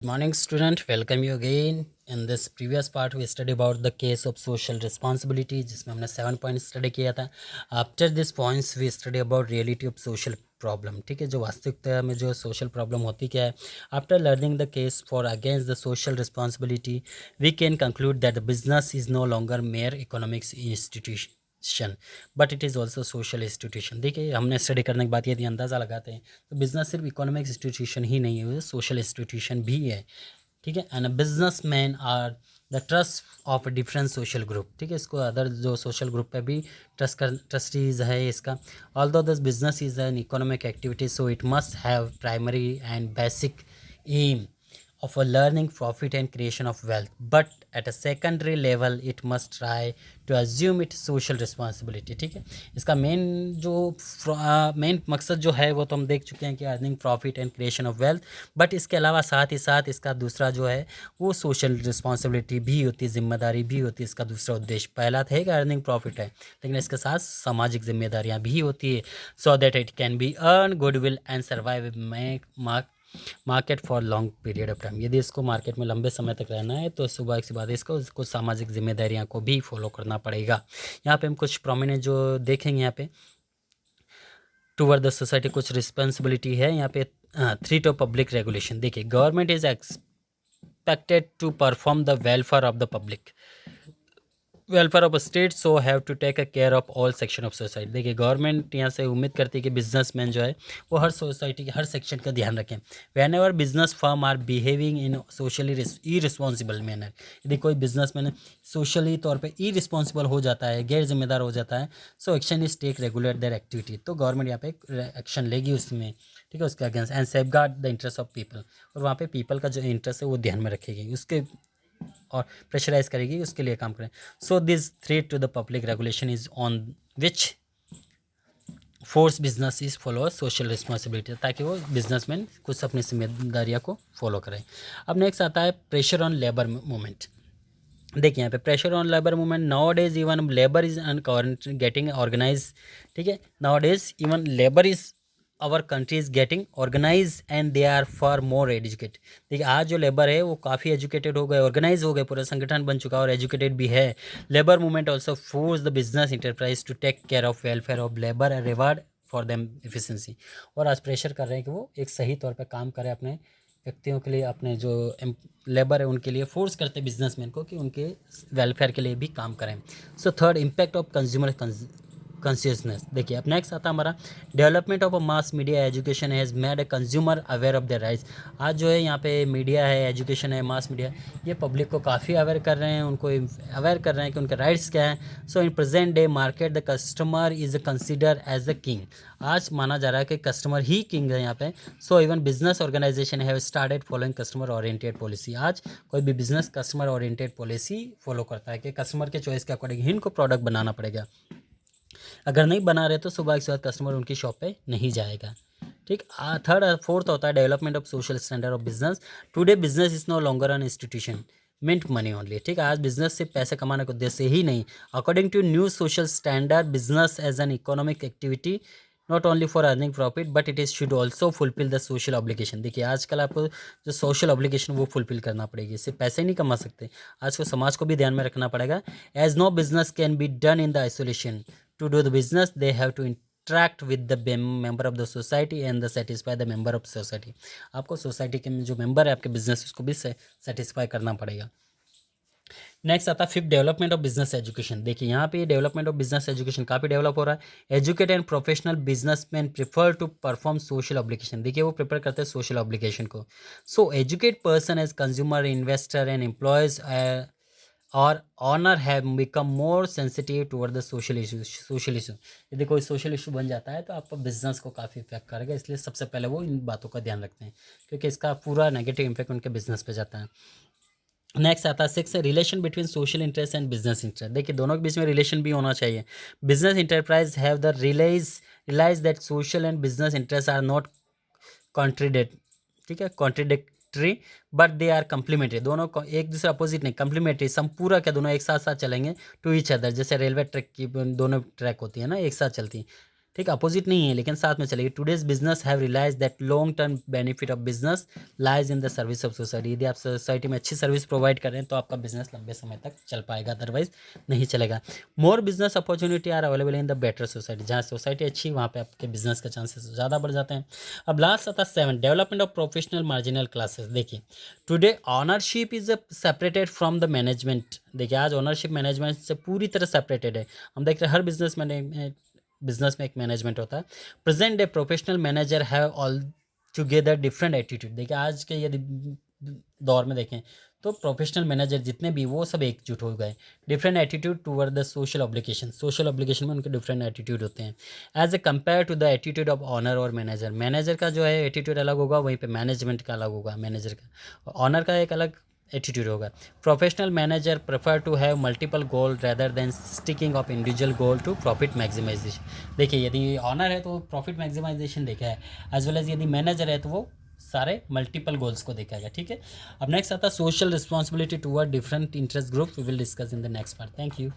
Good morning student, welcome you again. In this previous part we studied about the case of social responsibility जिसमें हमने 7 point study किया था. After this points we study about reality of social problem. ठीक है, जो वास्तविकता में जो सोशल प्रॉब्लम होती क्या है. After learning the case for against the social responsibility we can conclude that the business is no longer mere economics institution but it is also social institution. देखिए, हमने स्टडी करने के बाद यदि अंदाज़ा लगाते हैं तो बिजनेस सिर्फ इकोनॉमिक इंस्टीट्यूशन ही नहीं है, सोशल इंस्टीट्यूशन भी है. ठीक है, and business man are the trust of different social group. ठीक है, इसको अदर जो सोशल ग्रुप पे भी ट्रस्टीज है इसका. Although this business is an economic activity so it must have primary and basic aim of a learning profit and creation of wealth, but at a secondary level it must try to assume its social responsibility. ठीक है, इसका main जो main मकसद जो है वो तो हम देख चुके हैं कि earning profit and creation of wealth, but इसके अलावा साथ ही साथ इसका दूसरा जो है वो सोशल रिस्पॉन्सिबिलिटी भी होती है, जिम्मेदारी भी होती है. इसका दूसरा उद्देश्य पहला था कि अर्निंग प्रॉफिट है, लेकिन इसके साथ सामाजिक जिम्मेदारियाँ भी होती है, so that it can be earn goodwill and survive market for long period of time. यदि इसको मार्केट में लंबे समय तक रहना है तो सुबह के बाद इसको कुछ सामाजिक जिम्मेदारियों को भी फॉलो करना पड़ेगा. यहाँ पे हम कुछ प्रोमिनेंट जो देखेंगे यहाँ पे टूवर्ड द सोसाइटी कुछ रिस्पॉन्सिबिलिटी है. यहाँ पे थ्री टू पब्लिक रेगुलेशन. देखिए, government is expected to perform the welfare of the public, welfare of state, so have to take a care of all section of society. देखिए, government यहाँ से उम्मीद करती है कि बिजनेसमैन जो है वो हर सोसाइटी के हर सेक्शन का ध्यान रखें. Whenever business firm are behaving in socially irresponsible manner. यदि कोई बिजनेसमैन सोशली तौर पे इरिस्पॉन्सिबल हो जाता है, गैर जिम्मेदार हो जाता है, so action is take regulate their activity. तो गवर्नमेंट यहाँ पे एक्शन लेगी उसमें. ठीक है, उसके against and safeguard the interest of people. और वहाँ पे पीपल का जो इंटरेस्ट है वो ध्यान में रखेगी, उसके और प्रेशराइज करेगी, उसके लिए काम करें. So this threat to the public regulation is on which force business is follow social responsibility, ताकि वो बिजनेसमैन कुछ अपनी जिम्मेदारियों को फॉलो करें. अब नेक्स्ट आता है प्रेशर ऑन लेबर मूवमेंट. देखिए, यहाँ पे pressure on labour movement. Nowadays even labour is getting organise. ठीक है, nowadays even labour is our country is getting organise and they are for more educate. देखिए, आज जो labour है वो काफ़ी एजुकेटेड हो गए, ऑर्गेनाइज हो गए, पूरा संगठन बन चुका और एजुकेटेड भी है. Labour movement also force the business enterprise to take care of welfare of labour and reward for them efficiency. और आज प्रेशर कर रहे हैं कि वो एक सही तौर पर काम करें अपने व्यक्तियों के लिए, अपने जो लेबर है उनके लिए फोर्स करते हैं बिजनेसमैन को कि उनके वेलफेयर के लिए भी काम करें. So third, impact of consumer consciousness. देखिए, अब नेक्स्ट आता है हमारा development of a mass media education has made a consumer aware of the rights. आज जो है यहाँ पे मीडिया है, एजुकेशन है, मास मीडिया, ये पब्लिक को काफ़ी अवेयर कर रहे हैं, उनको अवेयर कर रहे हैं कि उनके राइट्स क्या हैं. So in present day market the customer is consider as a king. आज माना जा रहा है कि कस्टमर ही किंग है यहाँ पे. So even business organisation have started following customer oriented policy. आज कोई भी business customer oriented policy follow करता है कि कस्टमर के चॉइस के अकॉर्डिंग ही इनको प्रोडक्ट बनाना पड़ेगा. अगर नहीं बना रहे तो सुबह के बाद कस्टमर उनकी शॉप पे नहीं जाएगा. ठीक. थर्ड और फोर्थ होता है development of social standard of business. Today business is no longer an institution mint money only. ठीक है, आज बिजनेस सिर्फ पैसे कमाने के उद्देश्य ही नहीं. According to new social standard business as an economic activity not only for earning profit but it is should also fulfil the social obligation. देखिए, आजकल आपको जो सोशल ऑब्लिगेशन वो फुलफिल करना पड़ेगी, सिर्फ पैसे ही नहीं कमा सकते, आज को समाज को भी ध्यान में रखना पड़ेगा. As no business can be done in the isolation. To do the business they have to interact with the member of the society and the satisfy the member of society. आपको सोसाइटी के जो member है आपके business उसको भी satisfy करना पड़ेगा. Next आता है fifth, development of business education. देखिए, यहाँ पे डेवलपमेंट ऑफ बिजनेस एजुकेशन काफ़ी डेवलप हो रहा है. Educate and professional businessman prefer to perform social obligation. देखिए, वो प्रिपेयर करते हैं सोशल ऑब्लिगेशन को. So educate person as consumer, investor and employees और owner have become more sensitive toward the social issue. यदि कोई सोशल इशू बन जाता है तो आपका बिजनेस को काफ़ी इफेक्ट करेगा, इसलिए सबसे पहले वो इन बातों का ध्यान रखते हैं क्योंकि इसका पूरा नेगेटिव इम्पैक्ट उनके बिजनेस पे जाता है. नेक्स्ट आता है six, relation between social interest and business interest. देखिए, दोनों के बीच में रिलेशन भी होना चाहिए. Business enterprise have the realise that social and business interest are not contradict. ठीक है, contradictory but they are complementary. दोनों को एक दूसरे अपोजिट नहीं, कम्प्लीमेंट्री, संपूरक है, दोनों एक साथ साथ चलेंगे टू ईच अदर. जैसे रेलवे ट्रैक की दोनों ट्रैक होती है ना, एक साथ चलती हैं. ठीक, अपोजिट नहीं है लेकिन साथ में चलेगी। Today's business have realise that long term benefit of business lies in the service of society. यदि आप सोसाइटी में अच्छी सर्विस प्रोवाइड करें तो आपका बिजनेस लंबे समय तक चल पाएगा, अदरवाइज नहीं चलेगा। More business opportunity are available in the better society. जहाँ सोसाइटी अच्छी वहाँ पे आपके बिजनेस के चांसेस ज़्यादा बढ़ जाते हैं। अब लास्ट आता है 7, development of professional marginal classes. देखिए today ownership is separated from the management. देखिए आज ओनरशिप मैनेजमेंट से पूरी तरह सेपरेटेड है। हम देख रहे हैं हर बिजनेस में एक मैनेजमेंट होता है। Present day professional manager have all together different attitude. देखिए आज के यदि दौर में देखें तो प्रोफेशनल मैनेजर जितने भी वो सब एकजुट हो गए। Different attitude toward the social obligation. Social obligation में उनके डिफरेंट एटीट्यूड होते हैं as a compare to the attitude of owner और मैनेजर। मैनेजर का जो है एटीट्यूड अलग होगा, वहीं पे मैनेजमेंट का अलग होगा। मैनेजर का, ऑनर का एक अलग एटीट्यूड होगा। Professional manager prefer to have multiple goal rather than sticking of individual goal to profit maximisation. देखिए यदि ऑनर है तो प्रॉफिट मैक्सिमाइजेशन देखा है, एज वेल एज यदि मैनेजर है तो वो सारे मल्टीपल गोल्स को देखेगा। ठीक है, अब नेक्स्ट आता है social responsibility toward different interest group. We will discuss in the next part. Thank you.